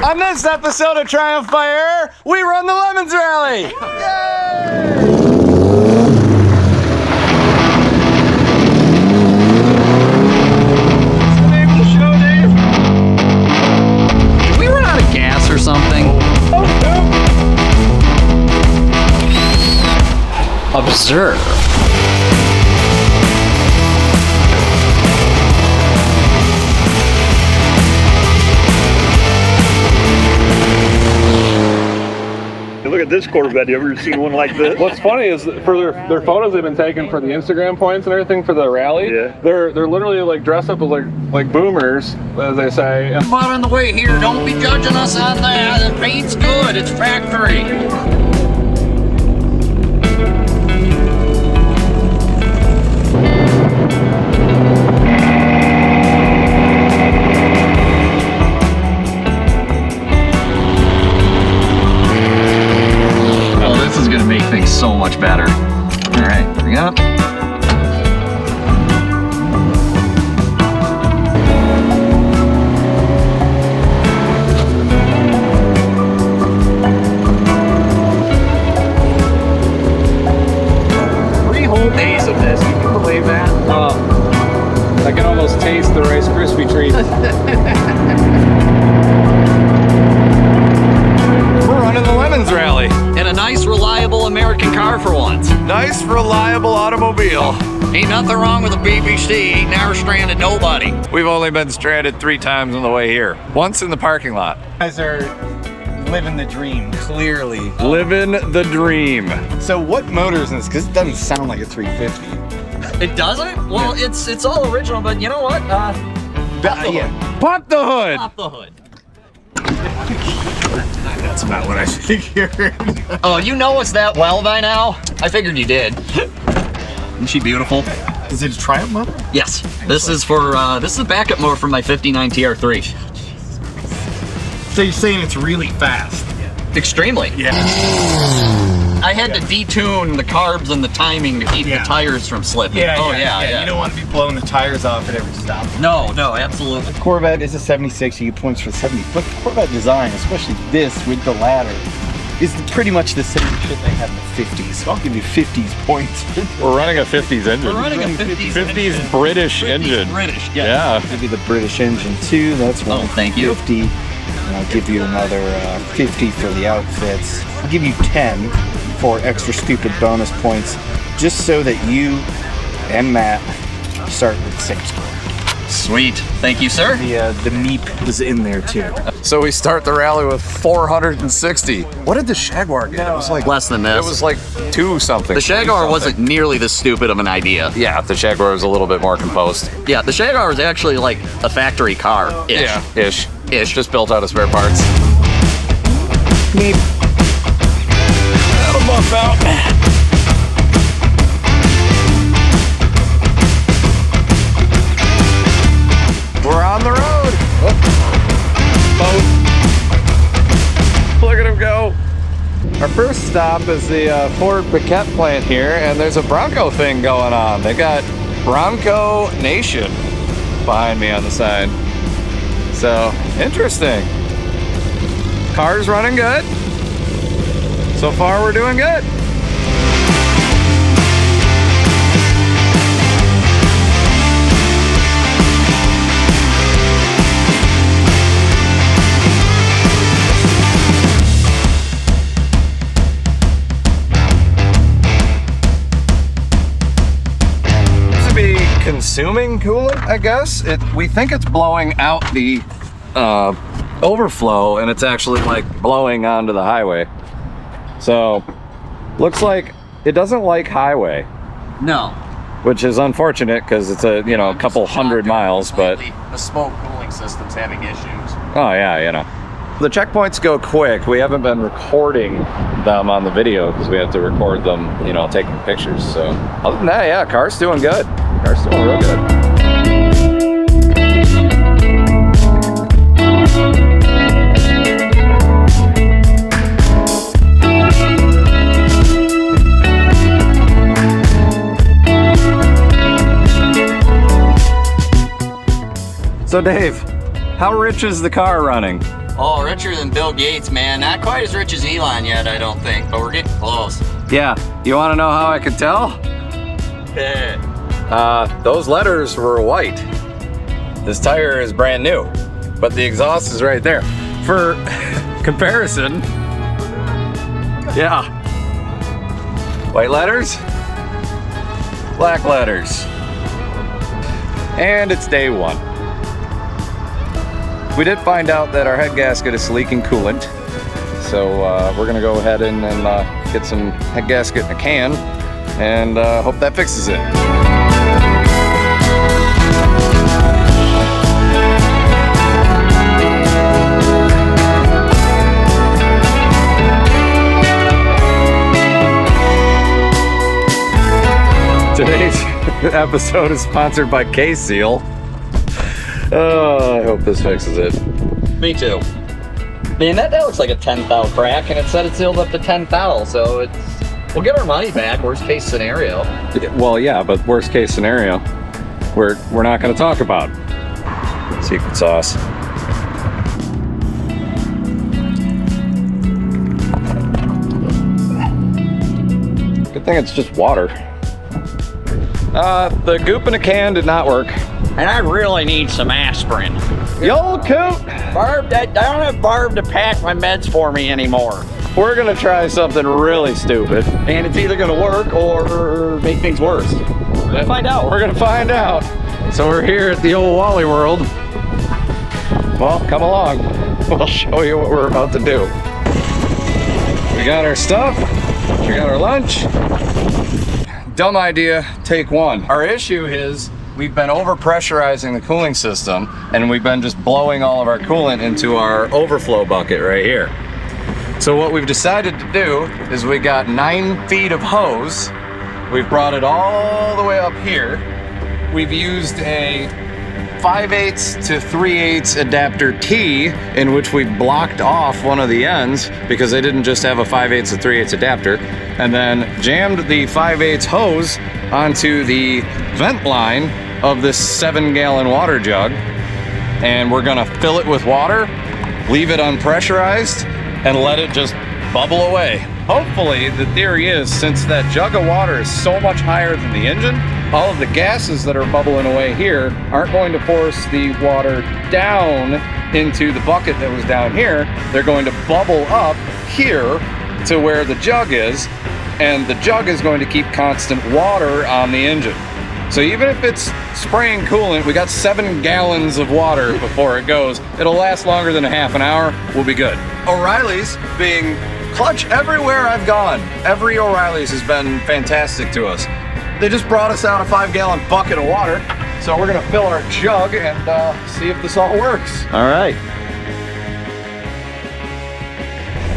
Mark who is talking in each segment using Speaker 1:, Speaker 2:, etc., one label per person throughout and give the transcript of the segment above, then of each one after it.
Speaker 1: On this episode of Triumph by Air, we run the Lemons Rally! Yay!
Speaker 2: Or something.
Speaker 1: Oh, no.
Speaker 2: Observe.
Speaker 3: Look at this Corvette. You ever seen one like this?
Speaker 4: What's funny is for their photos they've been taking for the Instagram points and everything for the rally.
Speaker 3: Yeah.
Speaker 4: They're literally like dressed up as like boomers, as they say.
Speaker 2: Come on the way here. Don't be judging us on that. The paint's good. It's factory. Gonna make things so much better. All right, here we go. Three whole days of this. Can you believe that?
Speaker 4: I can almost taste the Rice Krispie treat.
Speaker 1: We're running the Lemons Rally.
Speaker 2: And a nice, reliable American car for once.
Speaker 1: Nice, reliable automobile.
Speaker 2: Ain't nothing wrong with a BBC. Ain't never stranded nobody.
Speaker 1: We've only been stranded 3 times on the way here. Once in the parking lot.
Speaker 5: You guys are living the dream, clearly.
Speaker 1: Living the dream.
Speaker 5: So what motor is this? Because it doesn't sound like a 350.
Speaker 2: It doesn't? Well, it's all original, but you know what? Pop the hood.
Speaker 1: Pop the hood.
Speaker 2: Pop the hood.
Speaker 5: That's about what I figured.
Speaker 2: Oh, you know us that well by now? I figured you did. Isn't she beautiful?
Speaker 5: Is it a Triumph motor?
Speaker 2: Yes. This is for this is a backup motor for my '59 TR3.
Speaker 5: So you're saying it's really fast?
Speaker 2: Extremely.
Speaker 5: Yeah.
Speaker 2: I had to detune the carbs and the timing to keep the tires from slipping.
Speaker 5: Yeah. You don't want to be blowing the tires off at every stop.
Speaker 2: No, absolutely.
Speaker 5: Corvette is a 76. You get points for 70. But the Corvette design, especially this with the ladder, is pretty much the same shit they had in the 50s. So I'll give you 50s points.
Speaker 1: We're running a 50s engine.
Speaker 2: We're running a
Speaker 1: 50s British engine.
Speaker 2: British,
Speaker 1: Yeah.
Speaker 5: I'll give you the British engine too. That's one.
Speaker 2: Oh, thank you.
Speaker 5: 50. And I'll give you another 50 for the outfits. I'll give you 10 for extra stupid bonus points, just so that you and Matt start with the same score.
Speaker 2: Sweet. Thank you, sir.
Speaker 5: The meep is in there too.
Speaker 1: So we start the rally with 460. What did the Jaguar get? It was like
Speaker 2: Less than this.
Speaker 1: It was like 2 something.
Speaker 2: The Jaguar wasn't nearly this stupid of an idea.
Speaker 1: Yeah, the Jaguar was a little bit more composed.
Speaker 2: Yeah, the Jaguar was actually like a factory car-ish.
Speaker 1: Yeah, ish. Just built out of spare parts.
Speaker 5: Meep.
Speaker 1: That'll buff out. We're on the road. Look at him go. Our first stop is the Ford Briquette plant here, and there's a Bronco thing going on. They got Bronco Nation behind me on the side. So, interesting. Car's running good. So far, we're doing good. Consuming coolant, I guess. We think it's blowing out the overflow, and it's actually like blowing onto the highway. So looks like it doesn't like highway.
Speaker 2: No.
Speaker 1: Which is unfortunate because it's a couple hundred miles, but
Speaker 2: the smoke cooling system's having issues.
Speaker 1: oh yeah, the checkpoints go quick. We haven't been recording them on the video because we have to record them, taking pictures. So other than that, yeah, car's doing good. Car's doing real good. So Dave, how rich is the car running?
Speaker 2: Oh, richer than Bill Gates, man. Not quite as rich as Elon yet, I don't think, but we're getting close.
Speaker 1: Yeah, you want to know how I could tell? Those letters were white. This tire is brand new, but the exhaust is right there. For comparison, yeah. White letters, black letters. And it's day one. We did find out that our head gasket is leaking coolant. So we're gonna go ahead and get some head gasket in a can and hope that fixes it. Today's episode is sponsored by K-Seal. Oh, I hope this fixes it.
Speaker 2: Me too. Man, that looks like a 10 thou crack, and it said it sealed up to 10 thou, so we'll get our money back, worst case scenario.
Speaker 1: Well, yeah, but worst case scenario, we're not going to talk about. Secret sauce. Good thing it's just water. The goop in a can did not work.
Speaker 2: And I really need some aspirin.
Speaker 1: Yo, Coot!
Speaker 2: Barb, I don't have Barb to pack my meds for me anymore.
Speaker 1: We're gonna try something really stupid.
Speaker 2: And it's either gonna work or make things worse. We're gonna find out.
Speaker 1: We're gonna find out. So we're here at the old Wally World. Well, come along. We'll show you what we're about to do. We got our stuff. We got our lunch. Dumb idea, take one. Our issue is we've been overpressurizing the cooling system and we've been just blowing all of our coolant into our overflow bucket right here. So what we've decided to do is we got 9 feet of hose. We've brought it all the way up here. We've used a 5/8 to 3/8 adapter T in which we blocked off one of the ends because they didn't just have a 5/8 to 3/8 adapter, and then jammed the 5/8 hose onto the vent line of this 7-gallon water jug, and we're gonna fill it with water, leave it unpressurized, and let it just bubble away. Hopefully, the theory is, since that jug of water is so much higher than the engine, all of the gases that are bubbling away here aren't going to force the water down into the bucket that was down here. They're going to bubble up here to where the jug is, and the jug is going to keep constant water on the engine. So even if it's spraying coolant, we got 7 gallons of water before it goes. It'll last longer than a half an hour. We'll be good. O'Reilly's being clutch everywhere I've gone. Every O'Reilly's has been fantastic to us. They just brought us out a 5-gallon bucket of water. So we're gonna fill our jug and see if this all works. All right.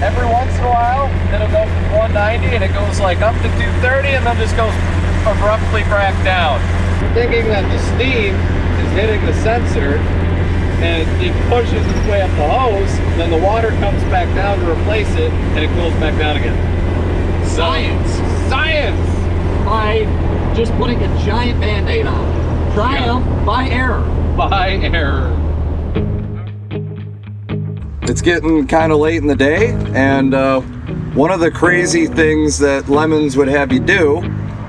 Speaker 1: Every once in a while, it'll go from 190 and it goes like up to 230 and then just goes abruptly back down. We're thinking that the steam is hitting the sensor and it pushes its way up the hose, then the water comes back down to replace it and it cools back down again.
Speaker 2: Science!
Speaker 1: Science!
Speaker 2: By just putting a giant Band-Aid on. Triumph by error.
Speaker 1: By error. It's getting kind of late in the day, and one of the crazy things that Lemons would have you do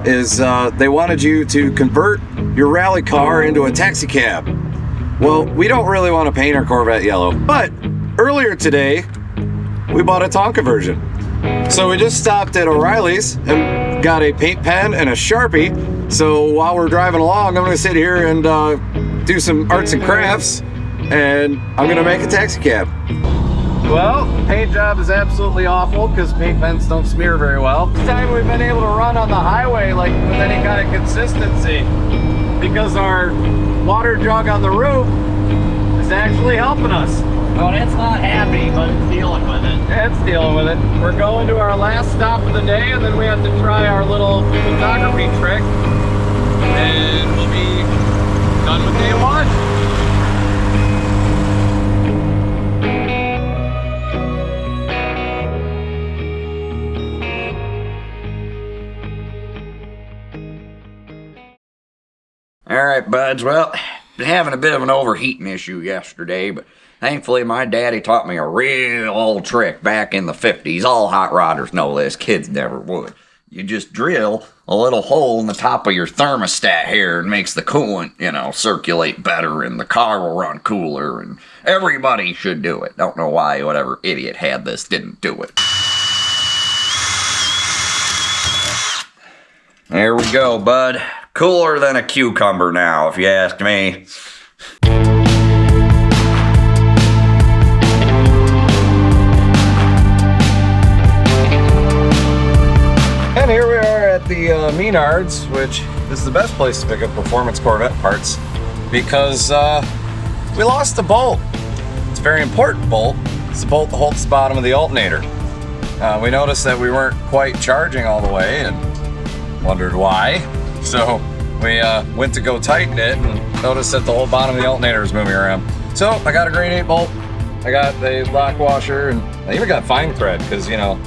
Speaker 1: is they wanted you to convert your rally car into a taxi cab. Well, we don't really want to paint our Corvette yellow, but earlier today we bought a Tonka version. So we just stopped at O'Reilly's and got a paint pen and a Sharpie. So while we're driving along, I'm going to sit here and do some arts and crafts, and I'm going to make a taxi cab. Well, paint job is absolutely awful because paint pens don't smear very well. This time we've been able to run on the highway like with any kind of consistency because our water jug on the roof is actually helping us.
Speaker 2: Oh, it's not happy, but it's dealing with it.
Speaker 1: It's dealing with it. We're going to our last stop of the day, and then we have to try our little photography trick, and we'll be done with day one.
Speaker 2: All right, buds. Well, been having a bit of an overheating issue yesterday, but thankfully my daddy taught me a real old trick back in the 50s. All hot rodders know this, kids never would. You just drill a little hole in the top of your thermostat here and makes the coolant, you know, circulate better and the car will run cooler, and everybody should do it. Don't know why whatever idiot had this didn't do it. There we go, bud. Cooler than a cucumber now, if you ask me.
Speaker 1: And here we are at the Menards, which is the best place to pick up performance Corvette parts because we lost a bolt. It's a very important bolt. It's the bolt that holds the bottom of the alternator. We noticed that we weren't quite charging all the way and wondered why. So we went to go tighten it and noticed that the whole bottom of the alternator is moving around. So I got a grade 8 bolt. I got the lock washer, and I even got fine thread because, you know,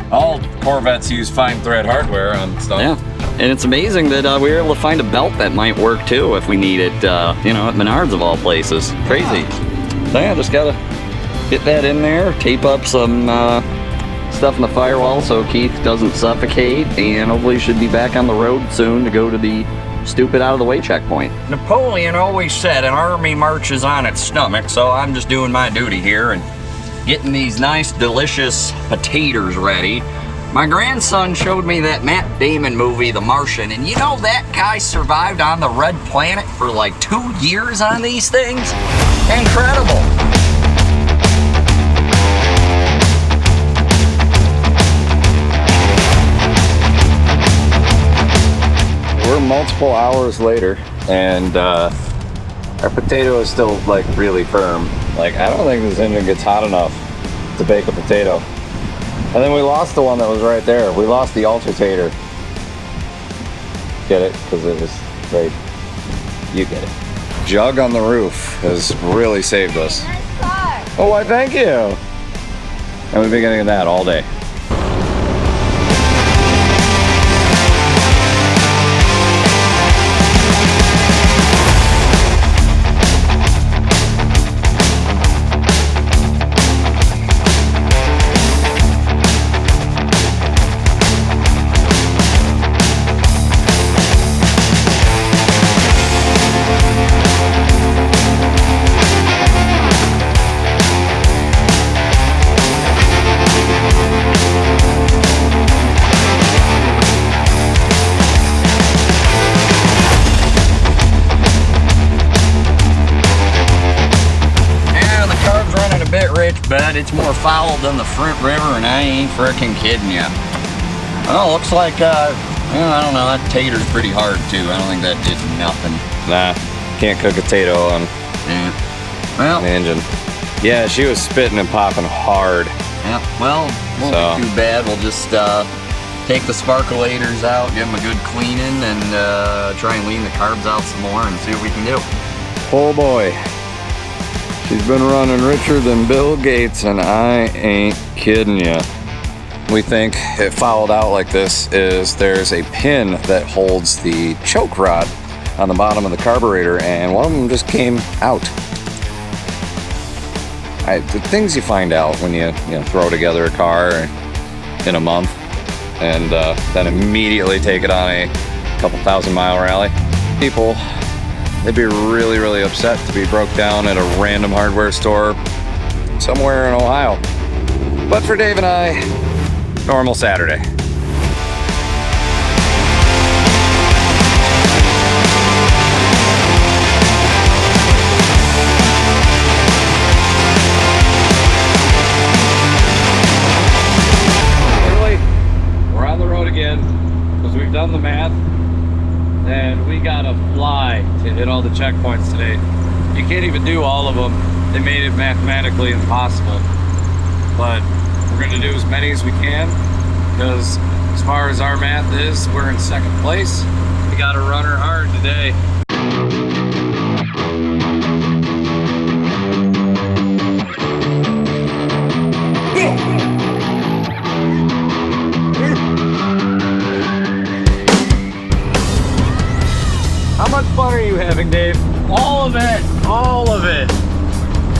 Speaker 1: all Corvettes use fine thread hardware on stuff.
Speaker 2: Yeah, and it's amazing that we were able to find a belt that might work too if we need it, you know, at Menards of all places. Crazy. So yeah, just gotta get that in there, tape up some stuff in the firewall so Keith doesn't suffocate, and hopefully should be back on the road soon to go to the stupid out of the way checkpoint. Napoleon always said an army marches on its stomach, so I'm just doing my duty here and getting these nice, delicious potatoes ready. My grandson showed me that Matt Damon movie, The Martian, and you know that guy survived on the Red Planet for like 2 years on these things? Incredible.
Speaker 1: We're multiple hours later, and our potato is still like really firm. Like, I don't think this engine gets hot enough to bake a potato. And then we lost the one that was right there. We lost the alternator. Get it? Because it was right. You get it. Jug on the roof has really saved us.
Speaker 6: Nice car.
Speaker 1: Oh, why, thank you. And we've been getting that all day.
Speaker 2: But it's more foul than the front river, and I ain't frickin' kidding you. Well, looks like, well, I don't know, that tater's pretty hard too. I don't think that did nothing.
Speaker 1: Nah, can't cook a potato on
Speaker 2: Well,
Speaker 1: the engine. Yeah, she was spitting and popping hard.
Speaker 2: Yeah, well, won't be too bad. We'll just take the sparkulators out, give them a good cleaning, and try and lean the carbs out some more and see what we can do.
Speaker 1: Oh boy. She's been running richer than Bill Gates, and I ain't kidding ya. We think it fouled out like this is there's a pin that holds the choke rod on the bottom of the carburetor, and one of them just came out. The things you find out when you throw together a car in a month and then immediately take it on a couple 1,000-mile rally. People, they'd be really, really upset to be broke down at a random hardware store somewhere in Ohio. But for Dave and I, normal Saturday. Literally, we're on the road again because we've done the math. And we gotta fly to hit all the checkpoints today. You can't even do all of them. They made it mathematically impossible. But we're gonna do as many as we can because as far as our math is, we're in second place. We gotta run her hard today. How much fun are you having, Dave?
Speaker 2: All
Speaker 1: All of it. All of it.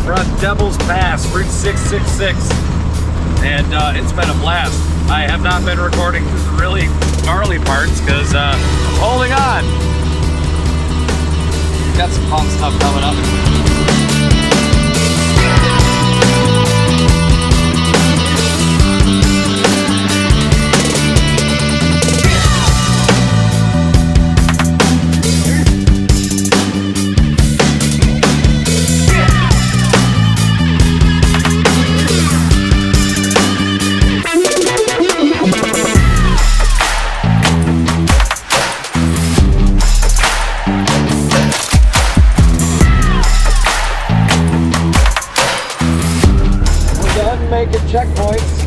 Speaker 1: We're on Devil's Pass, Route 666. And it's been a blast. I have not been recording the really gnarly parts because I'm holding on. Got some fun stuff coming up. Checkpoints.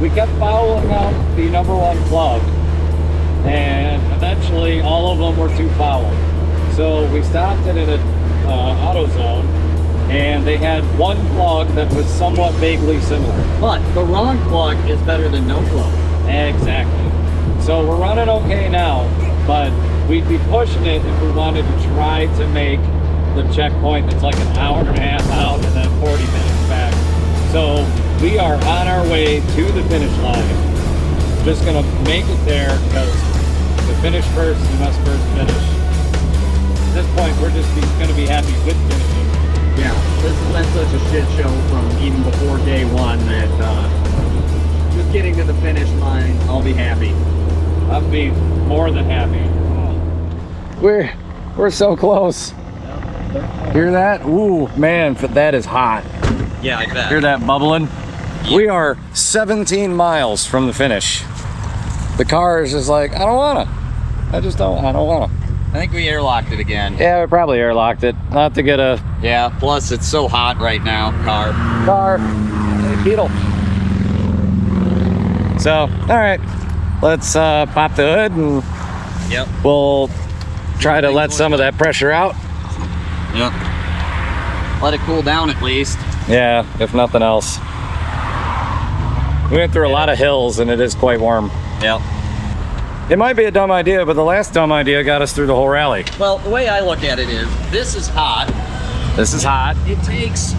Speaker 1: We kept following up the #1 plug, and eventually all of them were too foul. So we stopped it in an auto zone, and they had one plug that was somewhat vaguely similar.
Speaker 2: But the wrong plug is better than no plug.
Speaker 1: Exactly. So we're running okay now, but we'd be pushing it if we wanted to try to make the checkpoint that's like an hour and a half out and then 40 minutes back. So we are on our way to the finish line. Just gonna make it there because to finish first, you must first finish. At this point, we're just gonna be happy with finishing.
Speaker 2: Yeah, this has been such a shit show from even before day one that just getting to the finish line, I'll be happy.
Speaker 1: I'll be more than happy. We're so close. Hear that? Ooh, man, that is hot.
Speaker 2: Yeah, I bet.
Speaker 1: Hear that bubbling? Yeah. We are 17 miles from the finish. The car is just like, I don't wanna. I don't wanna.
Speaker 2: I think we airlocked it again.
Speaker 1: Yeah, we probably airlocked it. Not to get a...
Speaker 2: Yeah, plus it's so hot right now, car.
Speaker 1: Hey, Beetle. So, all right. Let's pop the hood and we'll try to let some of that pressure out.
Speaker 2: Yep. Let it cool down at least.
Speaker 1: Yeah, if nothing else. We went through a lot of hills and it is quite warm.
Speaker 2: Yep.
Speaker 1: It might be a dumb idea, but the last dumb idea got us through the whole rally.
Speaker 2: Well, the way I look at it is, this is hot.
Speaker 1: This is hot.
Speaker 2: It takes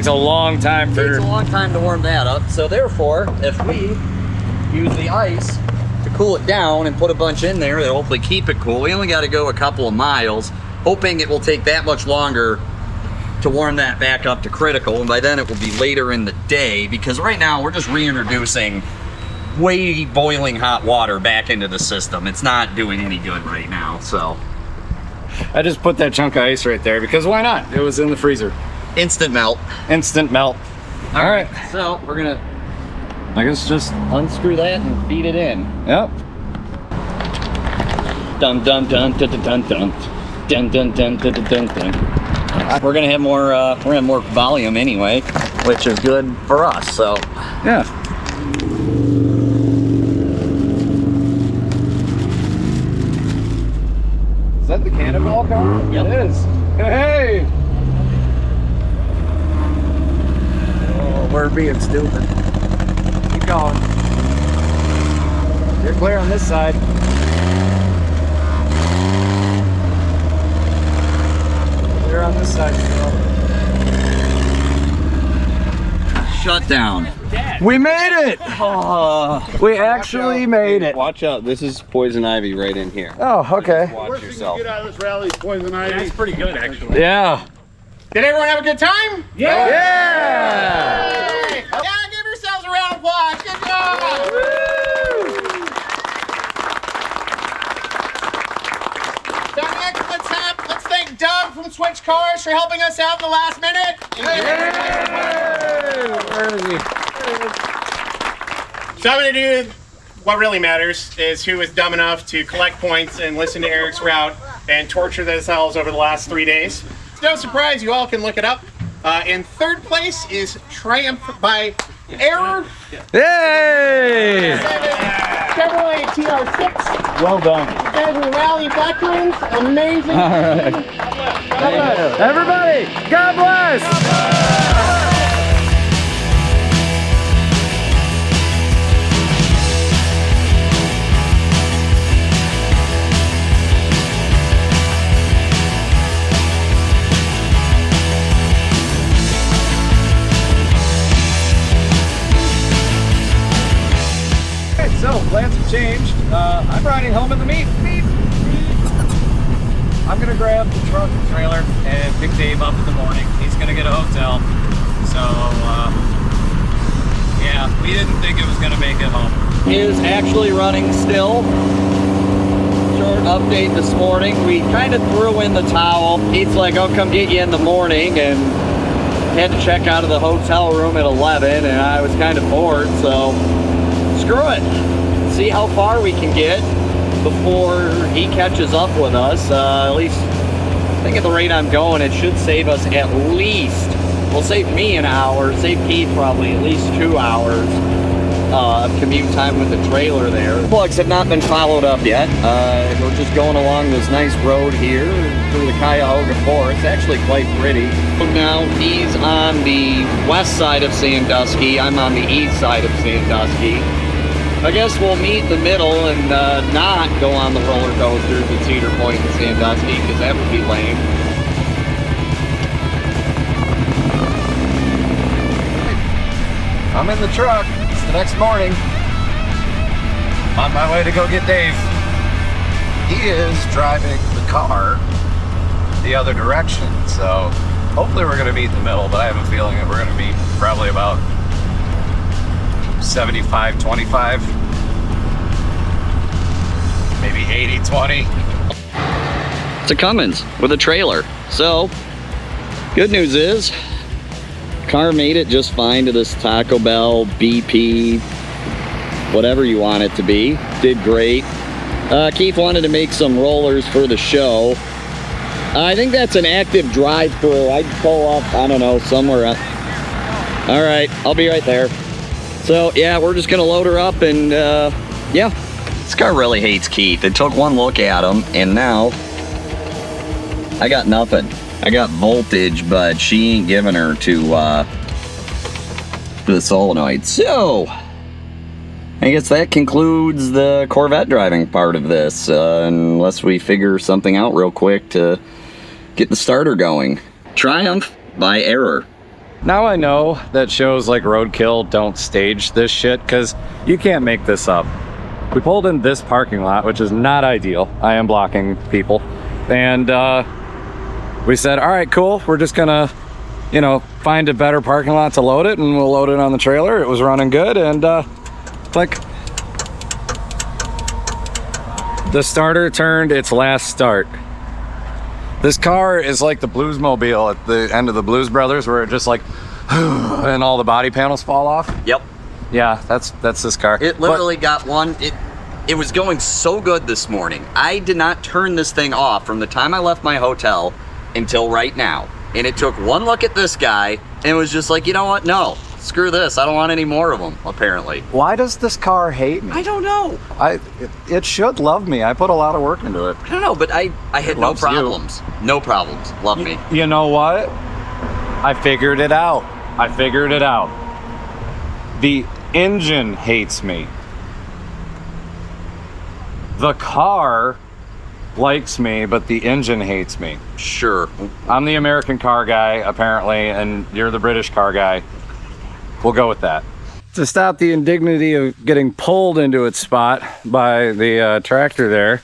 Speaker 1: a long time
Speaker 2: to warm that up. So therefore, if we use the ice to cool it down and put a bunch in there, it'll hopefully keep it cool. We only got to go a couple of miles, hoping it will take that much longer to warm that back up to critical, and by then it will be later in the day, because right now we're just reintroducing way boiling hot water back into the system. It's not doing any good right now, so.
Speaker 1: I just put that chunk of ice right there because why not? It was in the freezer.
Speaker 2: Instant melt.
Speaker 1: Instant melt. All right.
Speaker 2: So we're gonna,
Speaker 1: I guess just
Speaker 2: unscrew that and feed it in.
Speaker 1: Yep.
Speaker 2: Dun dun dun dun dun dun dun dun dun dun dun dun dun. We're gonna have more volume anyway, which is good for us. So
Speaker 1: yeah. Is that the cannonball car?
Speaker 2: Yep.
Speaker 1: It is. Hey! Oh, we're being stupid. Keep going. You're clear on this side. Clear on this side still.
Speaker 2: shut down.
Speaker 1: We made it! We actually made it.
Speaker 6: Watch out, this is poison ivy right in here.
Speaker 1: Oh, okay.
Speaker 6: Watch yourself.
Speaker 3: Get out of this rally, poison ivy.
Speaker 4: That's pretty good, actually.
Speaker 1: Yeah.
Speaker 3: Did everyone have a good time?
Speaker 1: Yeah!
Speaker 3: Yeah, give yourselves a round of applause. Good job. So next, let's thank Doug from Switch Cars for helping us out in the last minute.
Speaker 1: Where is he?
Speaker 3: So I'm going to do what really matters, is who was dumb enough to collect points and listen to Eric's route and torture themselves over the last 3 days. It's no surprise, you all can look it up. In third place is Triumph by Error.
Speaker 1: Yay!
Speaker 3: Chevrolet TR6.
Speaker 1: Well done.
Speaker 3: You guys are rally veterans. Amazing.
Speaker 1: All right. Everybody, God bless! So, plans have changed. I'm riding home in the meat. I'm gonna grab the truck and trailer and pick Dave up in the morning. He's gonna get a hotel. So, yeah, we didn't think it was gonna make it home.
Speaker 2: Is actually running still. Short update this morning. We kind of threw in the towel. He's like, I'll come get you in the morning, and had to check out of the hotel room at 11, and I was kind of bored, so screw it. See how far we can get before he catches up with us. At least, I think at the rate I'm going, it should save us at least, well, save me an hour, save Keith probably at least 2 hours of commute time with the trailer there. Plugs have not been followed up yet. We're just going along this nice road here through the Cuyahoga Forest. It's actually quite pretty. Now he's on the west side of Sandusky. I'm on the east side of Sandusky. I guess we'll meet in the middle and not go on the roller coasters at Cedar Point and Sandusky, because that would be lame.
Speaker 1: I'm in the truck. It's the next morning. On my way to go get Dave. He is driving the car the other direction, so hopefully we're gonna meet in the middle, but I have a feeling that we're gonna meet probably about 75-25, maybe 80-20.
Speaker 2: It's a Cummins with a trailer. So, good news is, car made it just fine to this Taco Bell, BP, whatever you want it to be. Did great. Keith wanted to make some rollers for the show. I think that's an active drive-through. I'd pull up, I don't know, somewhere. All right, I'll be right there. So, yeah, we're just gonna load her up and, yeah. This car really hates Keith. It took one look at him, and now I got nothing. I got voltage, but she ain't giving her to the solenoid. So, I guess that concludes the Corvette driving part of this, unless we figure something out real quick to get the starter going. Triumph by error.
Speaker 1: Now I know that shows like Roadkill don't stage this shit, because you can't make this up. We pulled in this parking lot, which is not ideal. I am blocking people. And we said, all right, cool. We're just gonna, you know, find a better parking lot to load it, and we'll load it on the trailer. It was running good, and like, the starter turned its last start. This car is like the Bluesmobile at the end of the Blues Brothers, where it just like, and all the body panels fall off.
Speaker 2: Yep.
Speaker 1: Yeah, that's this car.
Speaker 2: It literally got one. It was going so good this morning. I did not turn this thing off from the time I left my hotel until right now. And it took one look at this guy, and it was just like, you know what? No, screw this. I don't want any more of them, apparently.
Speaker 1: Why does this car hate me?
Speaker 2: I don't know.
Speaker 1: It should love me. I put a lot of work into it.
Speaker 2: I don't know, but I had no
Speaker 1: loves you.
Speaker 2: problems. No problems. Love me.
Speaker 1: You know what? I figured it out. I figured it out. The engine hates me. The car likes me, but the engine hates me.
Speaker 2: Sure.
Speaker 1: I'm the American car guy, apparently, and you're the British car guy. We'll go with that. To stop the indignity of getting pulled into its spot by the tractor there,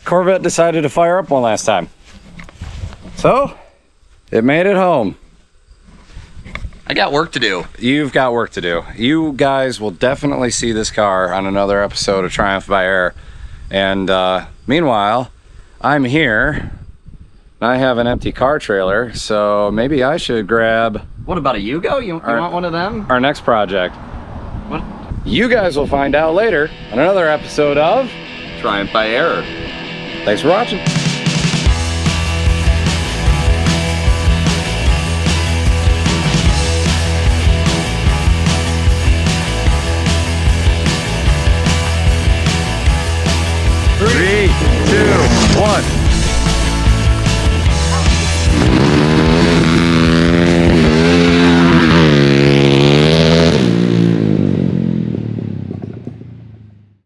Speaker 1: Corvette decided to fire up one last time. So, it made it home.
Speaker 2: I got work to do.
Speaker 1: You've got work to do. You guys will definitely see this car on another episode of Triumph by Air. And meanwhile, I'm here. I have an empty car trailer, so maybe I should grab...
Speaker 2: What about a Yugo? You want one of them?
Speaker 1: Our next project.
Speaker 2: What?
Speaker 1: You guys will find out later on another episode of
Speaker 2: Triumph by Error.
Speaker 1: Thanks for watching. Three, two, one.